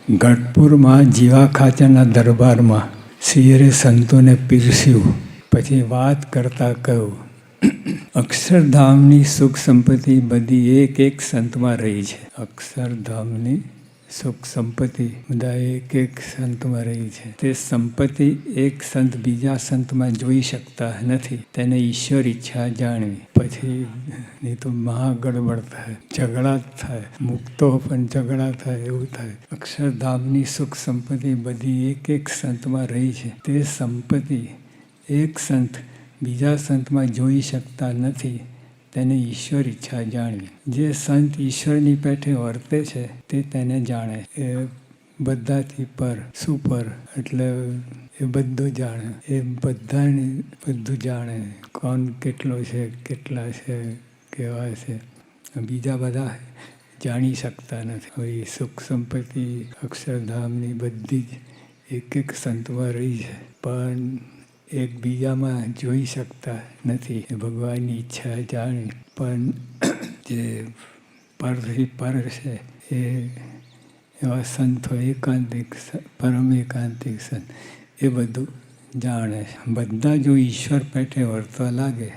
ગઢપુરમાં જીવા ખાચાના દરબારમાં શ્રીહરે સંતોને પીરસ્યું. પછી વાત કરતાં કહ્યું, અક્ષરધામની સુખ સંપત્તિ બધી એક એક સંતમાં રહી છે. અક્ષરધામની સુખ સંપત્તિ બધા એક એક સંતમાં રહી છે. તે સંપત્તિ એક સંત બીજા સંતમાં જોઈ શકતા નથી. તેને ઈશ્વર ઈચ્છા જાણવી. પછી નહીં તો મહાગડબડ થાય, ઝઘડા થાય, મુક્તો પણ ઝઘડા થાય, એવું થાય. અક્ષરધામની સુખ સંપત્તિ બધી એક એક સંતમાં રહી છે. તે સંપત્તિ એક સંત બીજા સંતમાં જોઈ શકતા નથી. તેને ઈશ્વર ઈચ્છા જાણવી. જે સંત ઈશ્વરની પેઠે વર્તે છે તે તેને જાણે. એ બધાથી પર, સુપર, એટલે એ બધું જાણે. એ બધાને બધું જાણે. કોણ કેટલો છે, કેટલા છે, કેવા છે, બીજા બધા જાણી શકતા નથી. હવે સુખ સંપત્તિ અક્ષરધામની બધી જ એક એક સંતમાં રહી છે, પણ એકબીજામાં જોઈ શકતા નથી. એ ભગવાનની ઈચ્છા જાણી. પણ જે પરથી પર છે એ એવા સંતો એકાંતિક, પરમ એકાંતિક સંત એ બધું જાણે છે. બધા જો ઈશ્વર પેઠે વર્તવા લાગે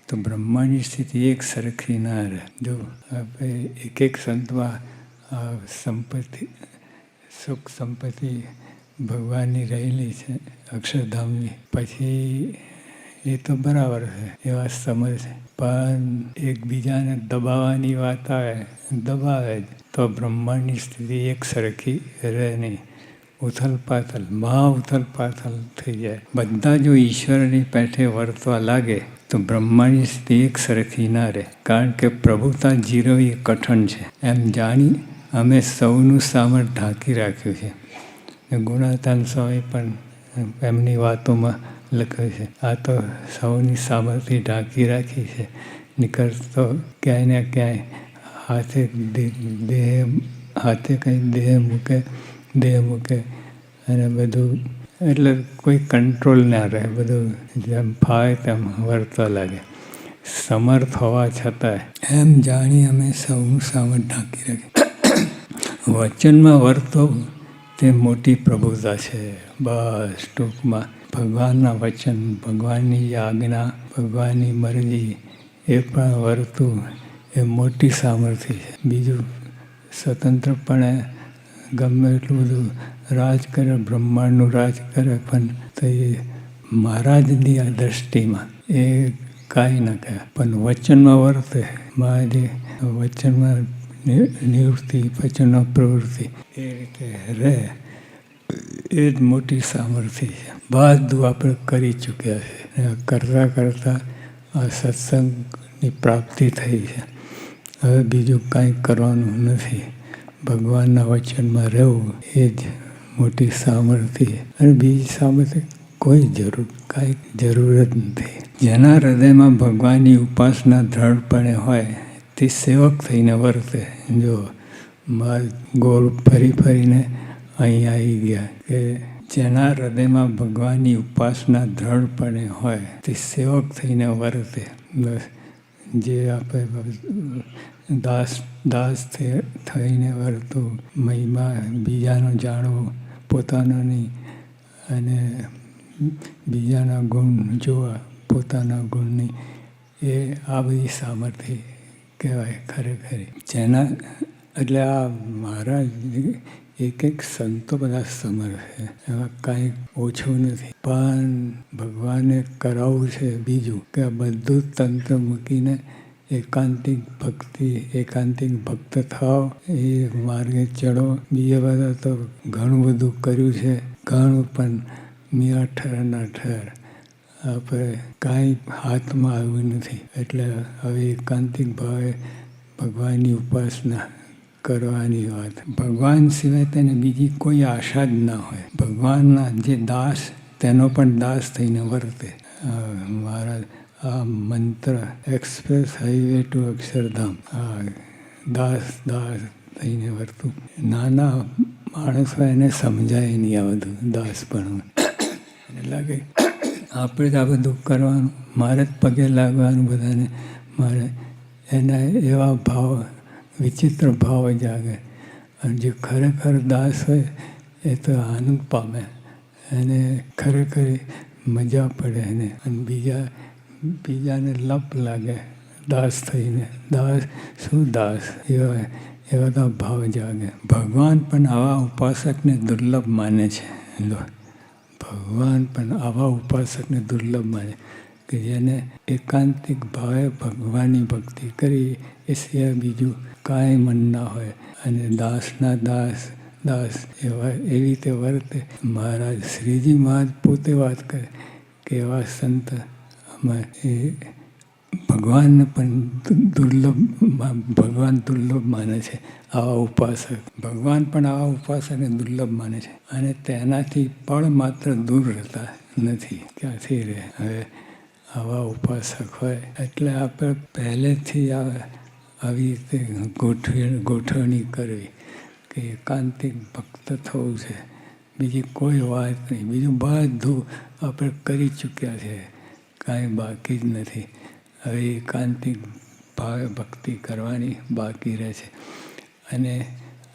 તો બ્રહ્માંડની સ્થિતિ એક સરખી ના રહે. જો આપણે એક એક સંતમાં સંપત્તિ, સુખ સંપત્તિ ભગવાનની રહેલી છે અક્ષરધામની, પછી એ તો બરાબર છે, એવા સમજ. પણ એકબીજાને દબાવવાની વાત આવે, દબાવે જ તો બ્રહ્માંડની સ્થિતિ એક સરખી રહે નહીં. ઉથલ પાથલ, મહા ઉથલ પાથલ થઈ જાય. બધા જો ઈશ્વરની પેઠે વર્તવા લાગે તો બ્રહ્માંડની સ્થિતિ એક સરખી ના રહે. કારણ કે પ્રભુતા જીરવી કઠણ છે એમ જાણી અમે સૌનું સામર્થ્ય ઢાંકી રાખ્યું છે. ગુણાતાન સ્વામી પણ એમની વાતોમાં લખે છે, આ તો સૌની સામર્થ્ય ઢાંકી રાખી છે. નીકળતો ક્યાંય ને ક્યાંય હાથે કંઈ દેહ મૂકે અને બધું, એટલે કોઈ કંટ્રોલ ના રહે. બધું જેમ ફાવે તેમ વર્તવા લાગે. સમર્થ હોવા છતાંય એમ જાણી અમે સૌનું સામર્થ્ય ઢાંકી રાખી. વચનમાં વર્તો તે મોટી પ્રભુતા છે. બસ ટૂંકમાં ભગવાનના વચન, ભગવાનની આજ્ઞા, ભગવાનની મરજી એ પણ વર્તું એ મોટી સામર્થ્ય છે. બીજું સ્વતંત્રપણે ગમે એટલું બધું રાજ કરે, બ્રહ્માંડનું રાજ કરે, પણ તો એ મહારાજની આ દ્રષ્ટિમાં એ કાંઈ ન કહે. પણ વચનમાં વર્તે, મારી વચનમાં નિવૃત્તિ, વચનમાં પ્રવૃત્તિ, એ રીતે રહે, એ જ મોટી સામર્થ્ય છે. બધું આપણે કરી ચૂક્યા છે. કરતાં કરતાં આ સત્સંગની પ્રાપ્તિ થઈ છે. હવે બીજું કાંઈ કરવાનું નથી. ભગવાનના વચનમાં રહેવું એ જ મોટી સામર્થ્ય. અને બીજી સામર્થ્ય કોઈ કાંઈ જરૂર જ નથી. જેના હૃદયમાં ભગવાનની ઉપાસના દ્રઢપણે હોય તે સેવક થઈને વર્તે. જો ગોળ ફરીને અહીં આવી ગયા કે જેના હૃદયમાં ભગવાનની ઉપાસના દ્રઢપણે હોય તે સેવક થઈને વર્તે. બસ જે આપણે દાસ થઈને વર્તવું, મહિમા બીજાનો જાણવો, પોતાનો નહીં, અને બીજાના ગુણ જોવા, પોતાના ગુણ નહીં, એ આ બધી સામર્થ્ય કહેવાય ખરેખર. જેના એટલે આ મહારાજ એક એક સંતો બધા સમર્થ છે. એમાં કાંઈ ઓછું નથી. પણ ભગવાને કરાવવું છે બીજું કે આ બધું તંત્ર મૂકીને એકાંતિક ભક્તિ, એકાંતિક ભક્ત થાવ, એ માર્ગે ચડો. બીજા બધા તો ઘણું બધું કર્યું છે, ઘણું, પણ મિયા ઠર ના ઠર, આપણે કાંઈ હાથમાં આવ્યું નથી. એટલે હવે એકાંતિક ભાવે ભગવાનની ઉપાસના કરવાની વાત. ભગવાન સિવાય તેને બીજી કોઈ આશા જ ના હોય. ભગવાનના જે દાસ, તેનો પણ દાસ થઈને વર્તે. મારા આ મંત્ર એક્સપ્રેસ હાઈવે ટુ અક્ષરધામ, દાસ થઈને વર્તું. નાના માણસ હોય એને સમજાય નહીં આ બધું દાસ પણ. એને લાગે આપણે જ આ બધું કરવાનું, મારે જ પગે લાગવાનું બધાને, મારે એના એવા ભાવ, વિચિત્ર ભાવ જાગે. અને જે ખરેખર દાસ હોય એ તો આનંદ પામે, એને ખરેખર મજા પડે એને, અને બીજાને લપ લાગે દાસ થઈને. દાસ શું દાસ, એવા તો ભાવ જાગે. ભગવાન પણ આવા ઉપાસકને દુર્લભ માને છે. ભગવાન પણ આવા ઉપાસકને દુર્લભ માને કે જેને એકાંતિક ભાવે ભગવાનની ભક્તિ કરી, એ સિવાય બીજું કાંઈ મન ના હોય, અને દાસના દાસ એવી રીતે વર્તે. મહારાજ શ્રીજી મહારાજ પોતે વાત કરે કે એવા સંત એ ભગવાનને પણ ભગવાન દુર્લભ માને છે. આવા ઉપાસક ભગવાન પણ આવા ઉપાસકને દુર્લભ માને છે, અને તેનાથી પણ માત્ર દૂર રહેતા નથી. ક્યાંથી રહે? હવે આવા ઉપાસક હોય એટલે આપણે પહેલેથી આવી રીતે ગોઠવણી કરવી કે એકાંતિક ભક્ત થવું છે, બીજી કોઈ વાત નહીં. બીજું બધું આપણે કરી ચૂક્યા છે, કાંઈ બાકી જ નથી. હવે એકાંતિક ભાવે ભક્તિ કરવાની બાકી રહે છે. અને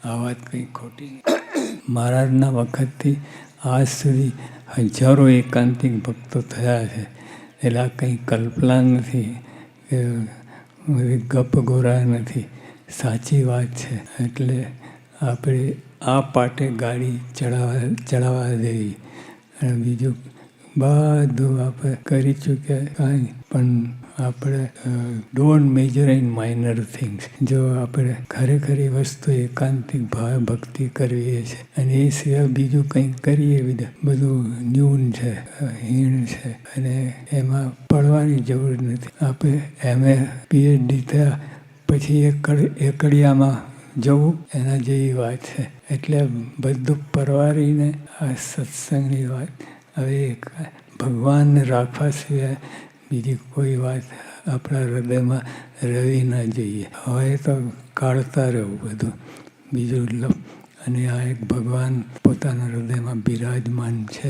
આ વાત કંઈ ખોટી નહીં. મહારાજના વખતથી આજ સુધી હજારો એકાંતિક ભક્તો થયા છે. એટલે આ કંઈ કલ્પના નથી કે ગપ ગોરા નથી, સાચી વાત છે. એટલે આપણે આ પાટે ગાડી ચડાવવા દેવી, અને બીજું બધું આપણે કરી ચૂક્યા. કાંઈ પણ આપણે don't major in minor things. જો આપણે ખરેખર વસ્તુ એકાંતિક ભાવે ભક્તિ કરવી છે, અને એ સિવાય બીજું કંઈક કરીએ બધું ન્યૂન છે, હીણ છે, અને એમાં પડવાની જરૂર નથી. આપણે PhD થયા પછી એકડિયામાં જવું એના જેવી વાત છે. એટલે બધું પરવારીને આ સત્સંગની વાત. હવે ભગવાનને રાખવા સિવાય બીજી કોઈ વાત આપણા હૃદયમાં રહેવી ના જોઈએ. હવે તો કાઢતા રહેવું બધું બીજું. અને આ એક ભગવાન પોતાના હૃદયમાં બિરાજમાન છે,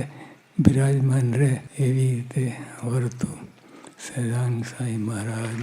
બિરાજમાન રહે એવી રીતે વર્તું. સદાંગ સાંઈ મહારાજ.